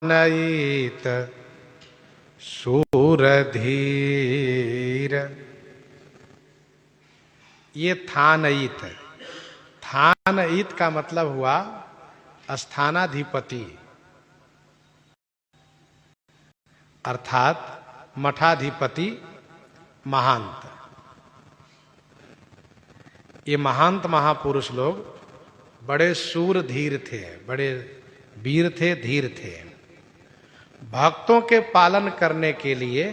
नयित शूरधीर। ये थानयित है। थानयित का मतलब हुआ स्थानाधिपति, अर्थात मठाधिपति, महांत। ये महांत महापुरुष लोग बड़े शूरधीर थे, बड़े वीर थे, धीर थे। भक्तों के पालन करने के लिए,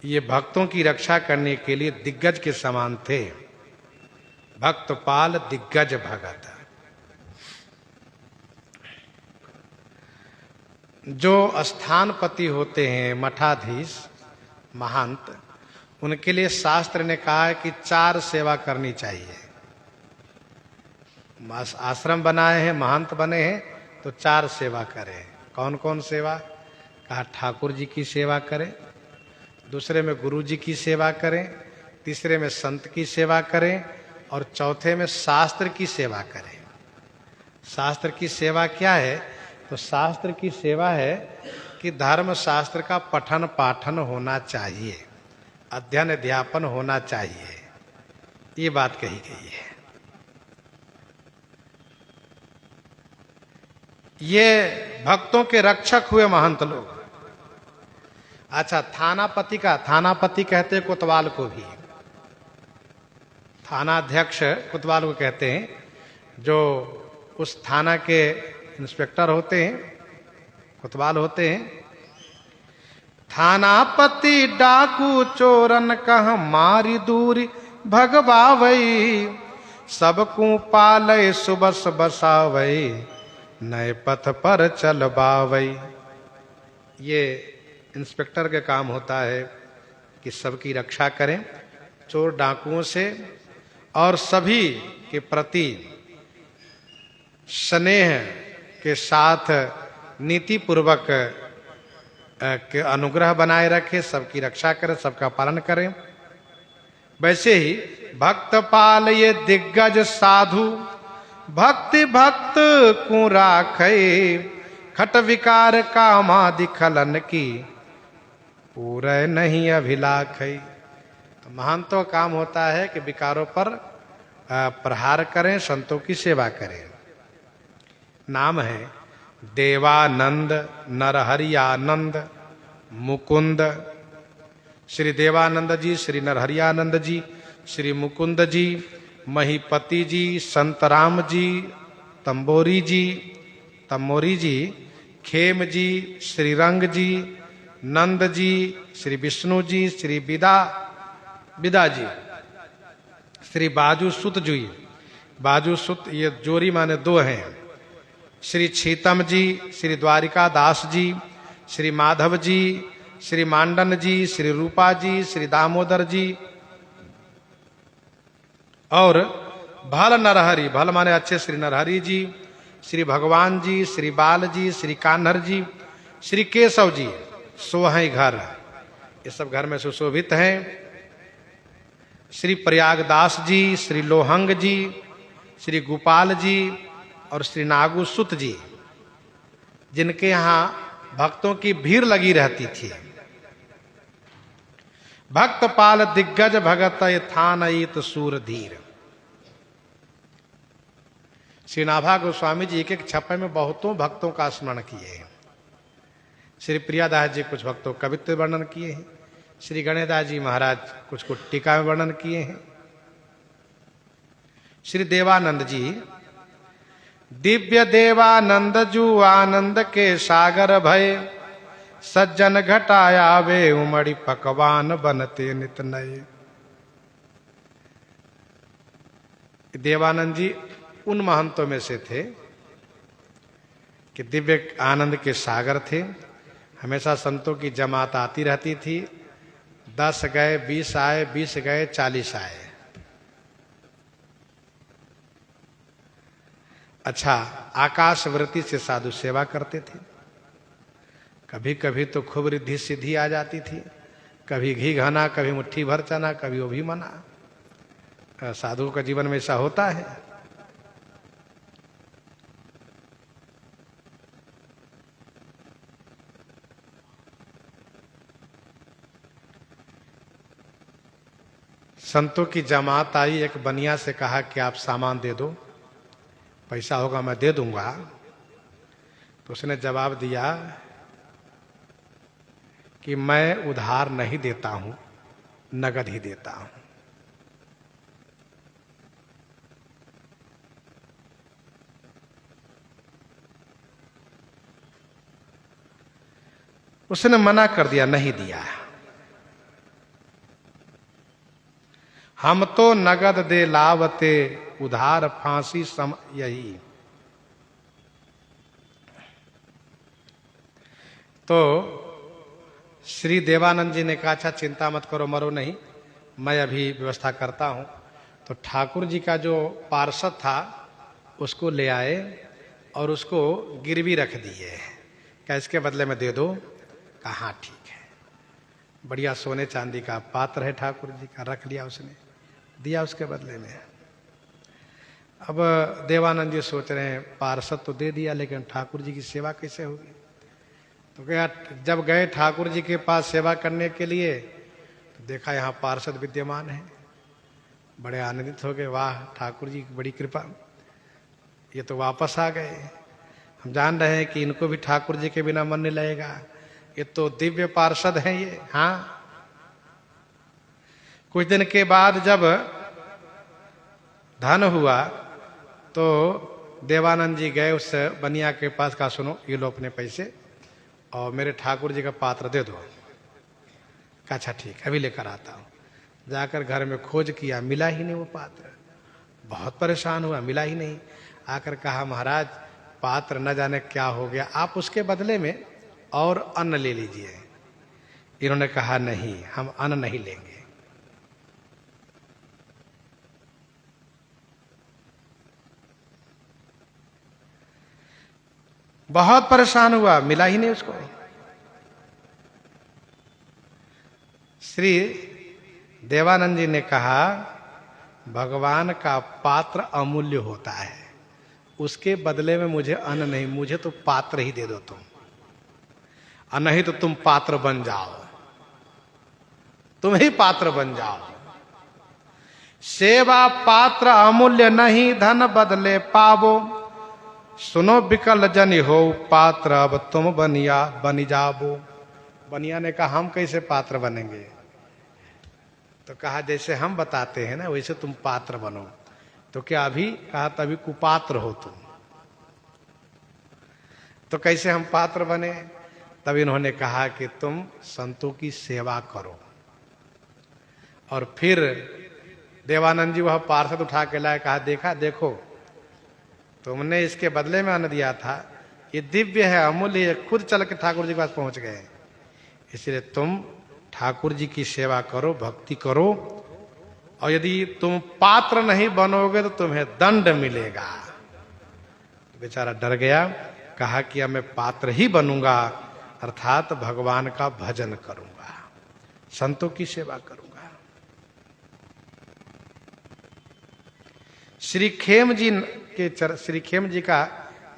ये भक्तों की रक्षा करने के लिए दिग्गज के समान थे। भक्तपाल दिग्गज भगत। जो स्थानपति होते हैं, मठाधीश, महंत, उनके लिए शास्त्र ने कहा है कि 4 सेवा करनी चाहिए। आश्रम बनाए हैं, महंत बने हैं, तो 4 सेवा करें। कौन कौन सेवा? कहा ठाकुर जी की सेवा करें, दूसरे में गुरु जी की सेवा करें, तीसरे में संत की सेवा करें, और चौथे में शास्त्र की सेवा करें। शास्त्र की सेवा क्या है? तो शास्त्र की सेवा है कि धर्म शास्त्र का पठन पाठन होना चाहिए, अध्ययन अध्यापन होना चाहिए। ये बात कही गई है। ये भक्तों के रक्षक हुए महंत लोग। अच्छा, थानापति का, थानापति कहते हैं कोतवाल को भी, थानाध्यक्ष कोतवाल को कहते हैं, जो उस थाना के इंस्पेक्टर होते हैं, कोतवाल होते हैं। थानापति डाकू चोरन कह मारी दूरी भगवावई, सबकू पालय सुबस बसावई, नए पथ पर चल बावई। ये इंस्पेक्टर का काम होता है कि सबकी रक्षा करें चोर डाकुओं से, और सभी के प्रति स्नेह के साथ नीति पूर्वक के अनुग्रह बनाए रखे, सबकी रक्षा करें, सबका पालन करें। वैसे ही भक्त पाल ये दिग्गज साधु, भक्ति भक्त को राखे, खट विकार कामादि खलन की, पूरे नहीं अभिलाखई। तो महंतों का काम होता है कि विकारों पर प्रहार करें, संतों की सेवा करें। नाम है देवानंद, नरहरियानंद, मुकुंद। श्री देवानंद जी, श्री नरहरियानंद जी, श्री मुकुंद जी, महीपति जी, संतराम जी, तंबोरी जी, खेम जी, श्री रंग जी, नंद जी, श्री विष्णु जी, श्री विदा जी, श्री बाजू सुत जी, बाजू सुत, ये जोरी माने 2 हैं। श्री छीतम जी, श्री द्वारिका दास जी, श्री माधव जी, श्री मांडन जी, श्री रूपा जी, श्री दामोदर जी, और भल नरहरि, भल माने अच्छे, श्री नरहरि जी, श्री भगवान जी, श्री बाल जी, श्री कान्हर जी, श्री केशव जी। 16 घर, ये सब घर में सुशोभित हैं। श्री प्रयागदास जी, श्री लोहंग जी, श्री गोपाल जी, और श्री नागुसुत जी, जिनके यहां भक्तों की भीड़ लगी रहती थी। भक्त पाल दिग्गज भगत थानयित सूरधीर। श्री नाभा गोस्वामी जी एक छप्पे में बहुतों भक्तों का स्मरण किए हैं। श्री प्रियादास जी कुछ भक्तों कवित्व वर्णन किए हैं। श्री गणेशदास जी महाराज कुछ टीका में वर्णन किए हैं। श्री देवानंद जी, दिव्य देवानंद जू आनंद के सागर भय, सज्जन घटाया वे उमड़ी पकवान बनते नित नए। देवानंद जी उन महंतों में से थे कि दिव्य आनंद के सागर थे। हमेशा संतों की जमात आती रहती थी। 10 गए, 20 आए, 20 गए, 40 आए। अच्छा, आकाश वृत्ति से साधु सेवा करते थे। कभी कभी तो खूब रिद्धि सिद्धि आ जाती थी, कभी घी घना, कभी मुट्ठी भर चना, कभी वो भी मना। साधुओं का जीवन में ऐसा होता है। संतों की जमात आई, एक बनिया से कहा कि आप सामान दे दो, पैसा होगा मैं दे दूंगा। तो उसने जवाब दिया कि मैं उधार नहीं देता हूं, नगद ही देता हूं। उसने मना कर दिया, नहीं दिया। हम तो नगद दे लावते, उधार फांसी सम यही। तो श्री देवानंद जी ने कहा, अच्छा चिंता मत करो, मरो नहीं, मैं अभी व्यवस्था करता हूं। तो ठाकुर जी का जो पार्षद था उसको ले आए और उसको गिरवी रख दिए। क्या इसके बदले में दे दो? कहा हाँ ठीक है। बढ़िया सोने चांदी का पात्र है ठाकुर जी का, रख लिया उसने, दिया उसके बदले में। अब देवानंद जी सोच रहे हैं पार्षद तो दे दिया, लेकिन ठाकुर जी की सेवा कैसे होगी? तो क्या, जब गए ठाकुर जी के पास सेवा करने के लिए तो देखा यहाँ पार्षद विद्यमान है। बड़े आनंदित हो गए, वाह ठाकुर जी की बड़ी कृपा, ये तो वापस आ गए। हम जान रहे हैं कि इनको भी ठाकुर जी के बिना मन नहीं लगेगा, ये तो दिव्य पार्षद हैं ये। हाँ, कुछ दिन के बाद जब धन हुआ तो देवानंद जी गए उस बनिया के पास, कहा सुनो ये लो अपने पैसे और मेरे ठाकुर जी का पात्र दे दो। कहा अच्छा ठीक, अभी लेकर आता हूं। जाकर घर में खोज किया, मिला ही नहीं वो पात्र। बहुत परेशान हुआ, मिला ही नहीं। आकर कहा महाराज पात्र न जाने क्या हो गया, आप उसके बदले में और अन्न ले लीजिए। इन्होंने कहा नहीं, हम अन्न नहीं लेंगे। बहुत परेशान हुआ, मिला ही नहीं उसको। श्री देवानंद जी ने कहा भगवान का पात्र अमूल्य होता है, उसके बदले में मुझे अन्न नहीं, मुझे तो पात्र ही दे दो तुम, और नहीं तो तुम पात्र बन जाओ, तुम ही पात्र बन जाओ। सेवा पात्र अमूल्य नहीं, धन बदले पावो, सुनो विकल जन हो पात्र, अब तुम बनी जाबो। बनिया ने कहा हम कैसे पात्र बनेंगे? तो कहा जैसे हम बताते हैं ना वैसे तुम पात्र बनो। तो क्या अभी? कहा तभी कुपात्र हो तुम। तो कैसे हम पात्र बने? तब इन्होंने कहा कि तुम संतों की सेवा करो। और फिर देवानंद जी वह पार्षद उठा के लाए, कहा देखा देखो तुमने इसके बदले में अन्न दिया था, ये दिव्य है, अमूल्य है, खुद चल के ठाकुर जी के पास पहुंच गए। इसलिए तुम ठाकुर जी की सेवा करो, भक्ति करो, और यदि तुम पात्र नहीं बनोगे तो तुम्हें दंड मिलेगा। बेचारा डर गया, कहा कि अब मैं पात्र ही बनूंगा, अर्थात भगवान का भजन करूंगा, संतों की सेवा करूंगा। श्री खेम जी श्री खेम जी का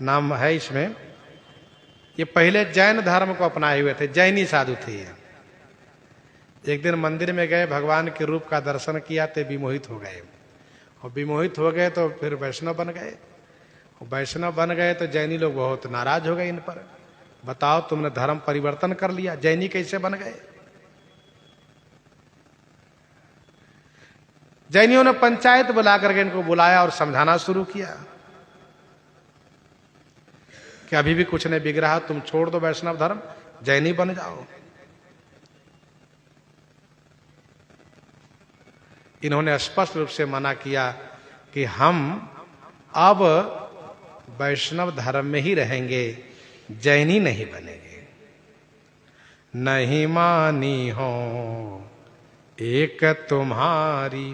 नाम है इसमें। ये पहले जैन धर्म को अपनाए हुए थे, जैनी साधु थे ये। एक दिन मंदिर में गए, भगवान के रूप का दर्शन किया तो विमोहित हो गए, और विमोहित हो गए तो फिर वैष्णव बन गए। वैष्णव बन गए तो जैनी लोग बहुत नाराज हो गए इन पर, बताओ तुमने धर्म परिवर्तन कर लिया, जैनी कैसे बन गए? जैनियों ने पंचायत बुला करके इनको बुलाया और समझाना शुरू किया कि अभी भी कुछ नहीं बिग रहा, तुम छोड़ दो वैष्णव धर्म, जैनी बन जाओ। इन्होंने स्पष्ट रूप से मना किया कि हम अब वैष्णव धर्म में ही रहेंगे, जैनी नहीं बनेंगे। नहीं मानी हो एक तुम्हारी,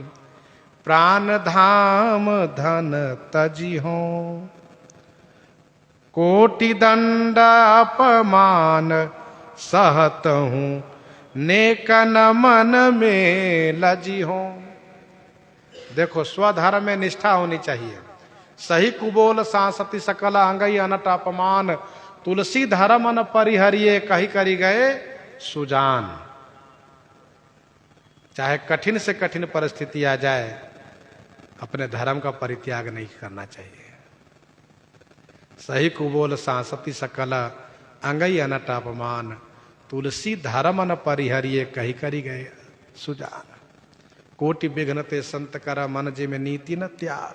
प्राण धाम धन तजी हो, कोटि दंड अपमान सहत हूं, नेकन मन में लजी हो। देखो स्वधर्म में निष्ठा होनी चाहिए। सही कुबोल सांसति सकल अंगई अनट अपमान, तुलसी धर्म न परिहरिये कही करी गए सुजान। चाहे कठिन से कठिन परिस्थिति आ जाए, अपने धर्म का परित्याग नहीं करना चाहिए। सही कुबोल सांसति सकल अंगई अनट अपमान, तुलसी धर्म न परिहरिये कही करी गए सुजान। कोटि विघ्नते संत कर मन जे में नीति न त्याग,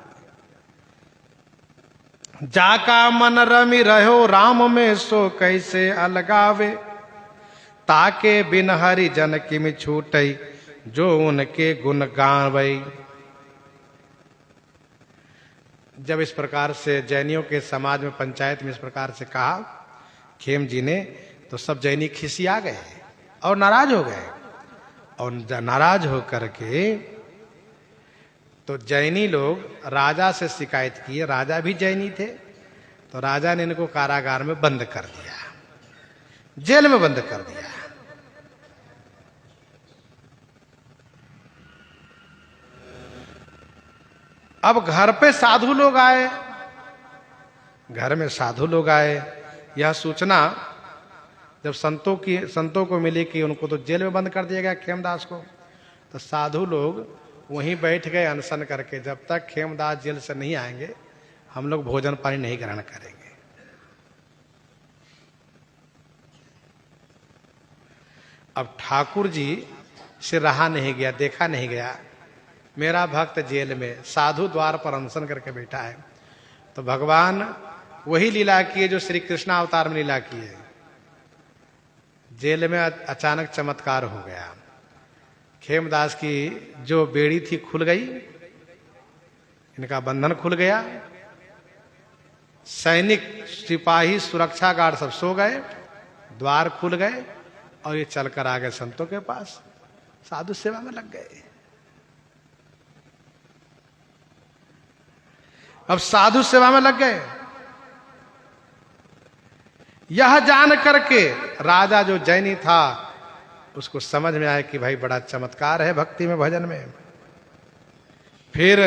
जाका मन रमि रहो राम में सो कैसे अलगावे, ताके बिन हरि जन किमि छूटई जो उनके गुण गावै। जब इस प्रकार से जैनियों के समाज में पंचायत में इस प्रकार से कहा खेम जी ने, तो सब जैनी खिसिया गए और नाराज हो गए। और नाराज होकर के तो जैनी लोग राजा से शिकायत किए। राजा भी जैनी थे, तो राजा ने इनको कारागार में बंद कर दिया, जेल में बंद कर दिया। अब घर पे साधु लोग आए, घर में साधु लोग आए। यह सूचना जब संतों को मिली कि उनको तो जेल में बंद कर दिया गया खेमदास को, तो साधु लोग वहीं बैठ गए अनशन करके, जब तक खेमदास जेल से नहीं आएंगे हम लोग भोजन पानी नहीं ग्रहण करेंगे। अब ठाकुर जी से रहा नहीं गया, देखा नहीं गया, मेरा भक्त जेल में, साधु द्वार पर अनशन करके बैठा है। तो भगवान वही लीला किए जो श्री कृष्ण अवतार में लीला किए। जेल में अचानक चमत्कार हो गया। खेमदास की जो बेड़ी थी खुल गई, इनका बंधन खुल गया। सैनिक, सिपाही, सुरक्षा गार्ड सब सो गए, द्वार खुल गए और ये चलकर आ गए संतों के पास, साधु सेवा में लग गए। अब साधु सेवा में लग गए। यह जान करके राजा जो जैनी था उसको समझ में आया कि भाई बड़ा चमत्कार है भक्ति में, भजन में। फिर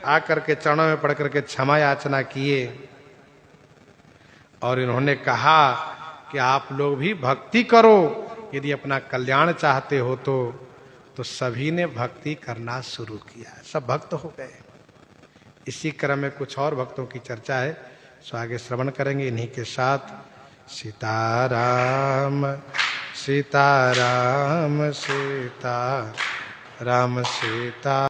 आकर के चरणों में पड़ करके क्षमा याचना किए और इन्होंने कहा कि आप लोग भी भक्ति करो, यदि अपना कल्याण चाहते हो तो सभी ने भक्ति करना शुरू किया, सब भक्त हो गए। इसी क्रम में कुछ और भक्तों की चर्चा है, सो आगे श्रवण करेंगे। इन्हीं के साथ सीताराम सीताराम सीताराम सीता